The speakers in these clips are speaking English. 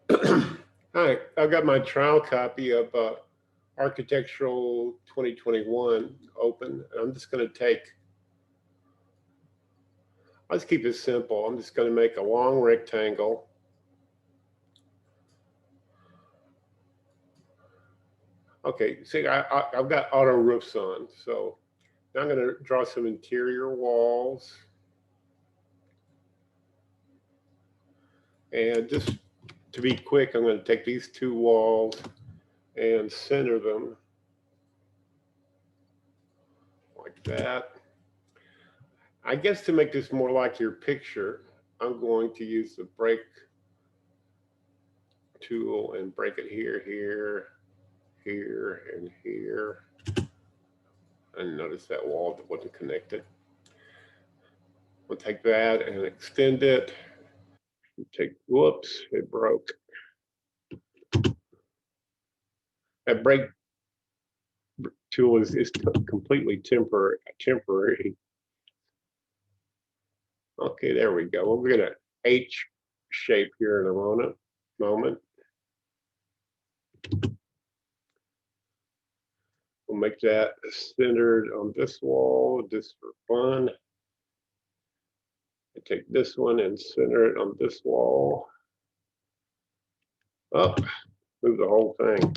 Hi, I've got my trial copy of Architectural 2021 open. I'm just going to let's keep it simple. I'm just going to make a long rectangle. Okay, see, I've got auto roofs on, so now I'm going to draw some interior walls. And just to be quick, I'm going to take these two walls and center them like that. I guess to make this more like your picture, I'm going to use the break tool and break it here, here, and here. And notice that wall wasn't connected. We'll take that and extend it. Whoops, it broke. That break tool is completely temporary. Okay, there we go. We'll get an H shape here in a moment. We'll make that centered on this wall just for fun. And take this one and center it on this wall. Up, move the whole thing.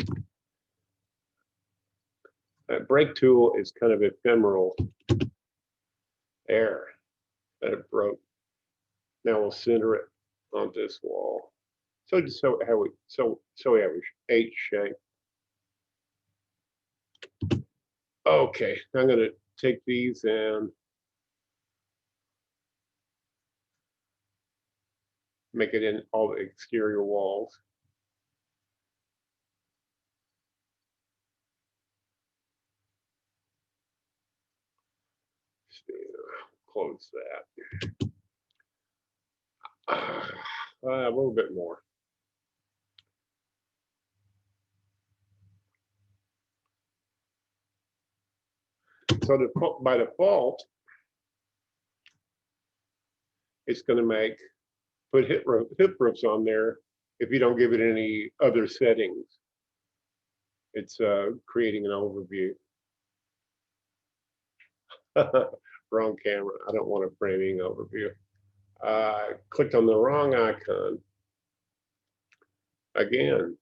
That break tool is kind of ephemeral. There, that it broke. Now we'll center it on this wall. So just so we have a H shape. Okay, I'm going to take these and make it in all the exterior walls. Close that. A little bit more. So by default, it's going to put hip roofs on there if you don't give it any other settings. It's creating an overview. Wrong camera. I don't want a framing overview. Clicked on the wrong icon. Again.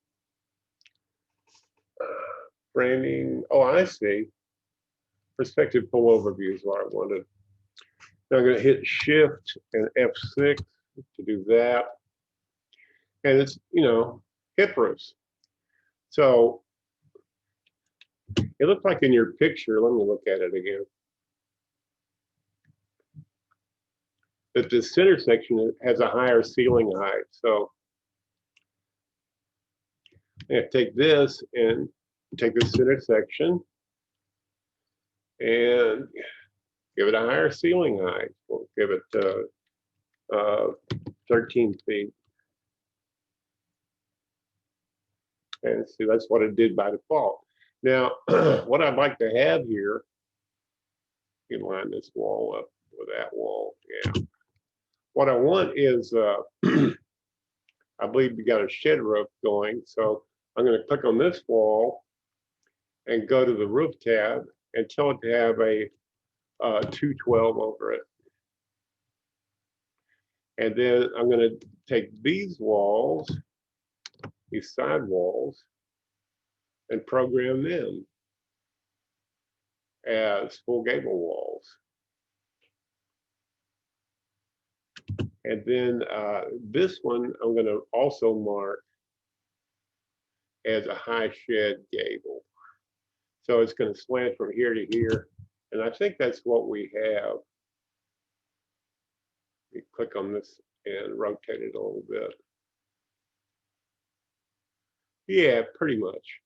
Framing. Oh, I see. Perspective full overview is what I wanted. Now I'm going to hit Shift and F6 to do that. And it's, hip roofs. So it looks like in your picture, let me look at it again, that the center section has a higher ceiling height. So I'm going to take this and take the center section and give it a higher ceiling height. We'll give it 13 feet. And see, that's what it did by default. Now, what I'd like to have here, you can line this wall up with that wall. Yeah. What I want is, I believe we got a shed roof going. So I'm going to click on this wall and go to the roof tab and tell it to have a 212 over it. And then I'm going to take these walls, these side walls, and program them as full gable walls. And then this one I'm going to also mark as a high shed gable. So it's going to slant from here to here. And I think that's what we have. You click on this and rotate it a little bit. Yeah, pretty much.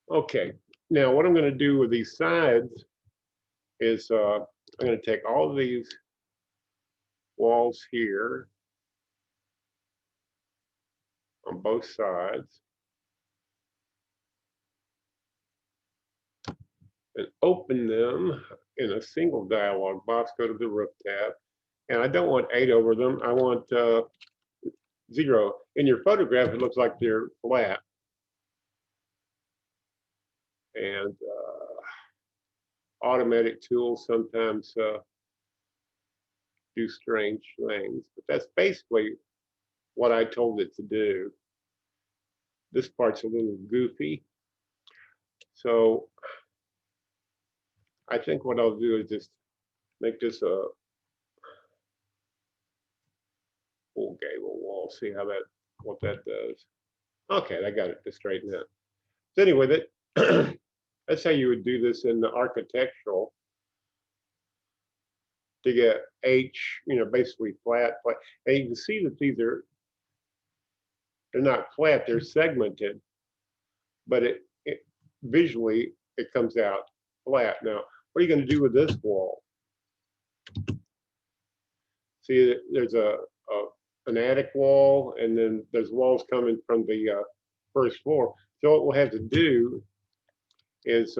Okay, now what I'm going to do with these sides is I'm going to take all of these walls here on both sides and open them in a single dialog box. Go to the roof tab And I don't want 8 over them. I want 0. In your photograph, it looks like they're flat. And automatic tools sometimes do strange things. But that's basically what I told it to do. This part's a little goofy. So I think what I'll do is just make this a full gable wall. See how what that does. Okay, I got it to straighten out. So anyway, that that's how you would do this in the architectural to get H, basically flat. And you can see that they're not flat, they're segmented, but it visually it comes out flat. Now, what are you going to do with this wall? See, there's an attic wall, and then there's walls coming from the first floor. So what we'll have to do is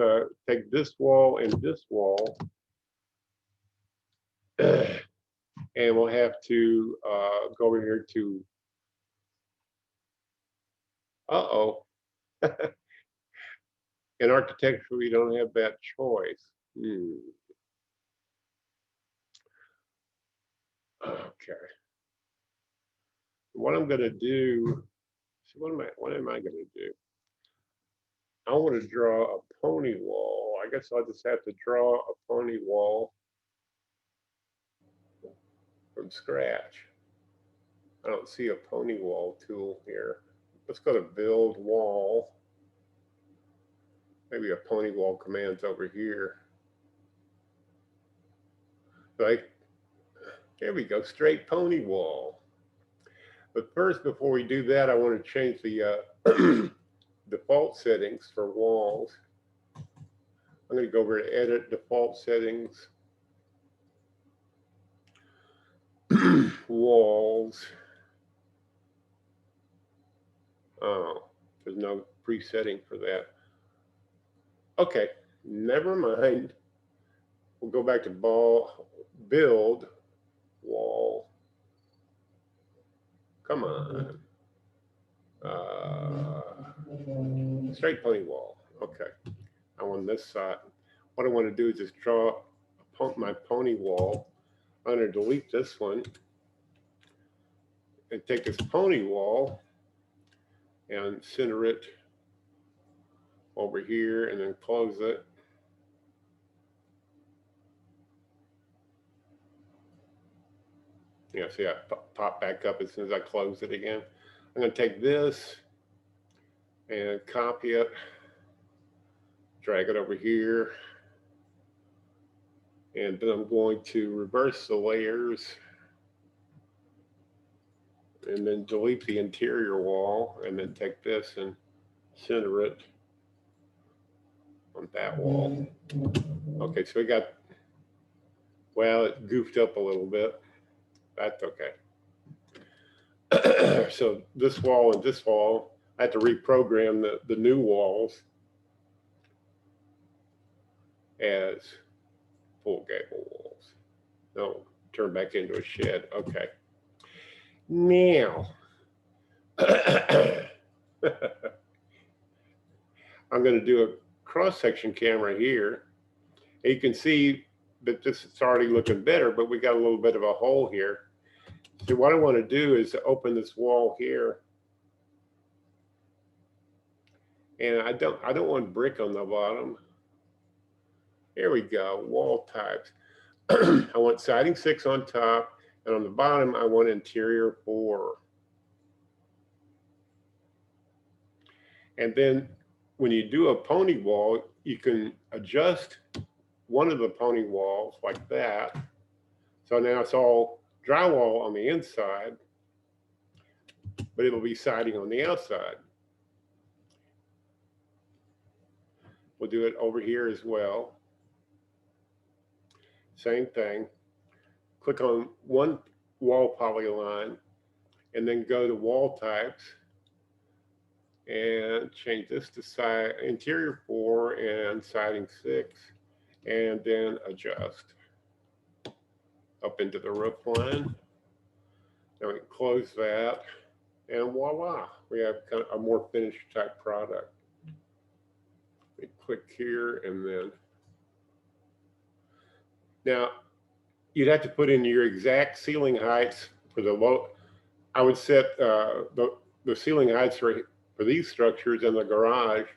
take this wall and this wall, and we'll have to go over here to, in architecture, we don't have that choice. Okay. What I'm going to do, see, what am I going to do? I want to draw a pony wall. I guess I'll just have to draw a pony wall from scratch. I don't see a pony wall tool here. Let's go to build wall. Maybe a pony wall command's over here. Like, there we go, straight pony wall. But first, before we do that, I want to change the default settings for walls. I'm going to go over to edit default settings, walls. Oh, there's no presetting for that. Okay, never mind. We'll go back to build wall. Come on. Straight pony wall. Okay. I'm on this side. What I want to do is just draw my pony wall. I'm going to delete this one and take this pony wall and center it over here and then close it. Yeah, see, I pop back up as soon as I close it again. I'm going to take this and copy it, drag it over here, and then I'm going to reverse the layers and then delete the interior wall, and then take this and center it on that wall. Okay, so we got, well, it goofed up a little bit. That's okay. So this wall and this wall, I had to reprogram the new walls as full gable walls. No, turn back into a shed. Okay. Now, I'm going to do a cross-section camera here. And you can see that this is already looking better, but we got a little bit of a hole here. So what I want to do is open this wall here. And I don't want brick on the bottom. Here we go, wall types. I want siding 6 on top, and on the bottom, I want interior 4. And then when you do a pony wall, you can adjust one of the pony walls like that. So now it's all drywall on the inside, but it'll be siding on the outside. We'll do it over here as well. Same thing. Click on one wall polyline and then go to wall types and change this to interior 4 and siding 6, and then adjust. up into the roof line. Now we can close that, and voila, we have kind of a more finished type product. We click here, and then now you'd have to put in your exact ceiling heights for the low. I would set the ceiling heights for these structures in the garage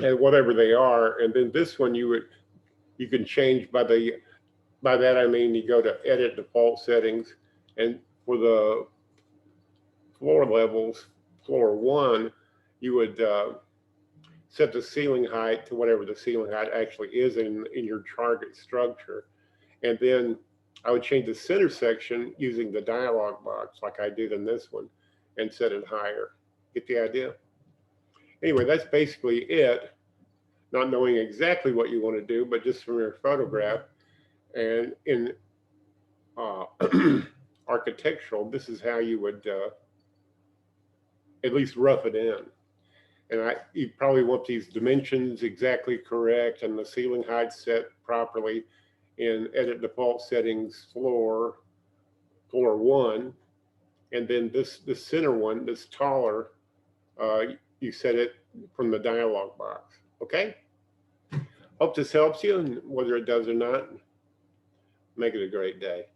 at whatever they are, and then this one you can change by that I mean you go to edit default settings, and for the floor levels, floor 1, you would set the ceiling height to whatever the ceiling height actually is in your target structure. And then I would change the center section using the dialog box like I did in this one and set it higher. Get the idea? Anyway, that's basically it. Not knowing exactly what you want to do, but just from your photograph. And in architectural, this is how you would at least rough it in. And you probably want these dimensions exactly correct and the ceiling height set properly in edit default settings floor 1. And then this center one, this taller, you set it from the dialog box. Okay? Hope this helps you, and whether it does or not, make it a great day.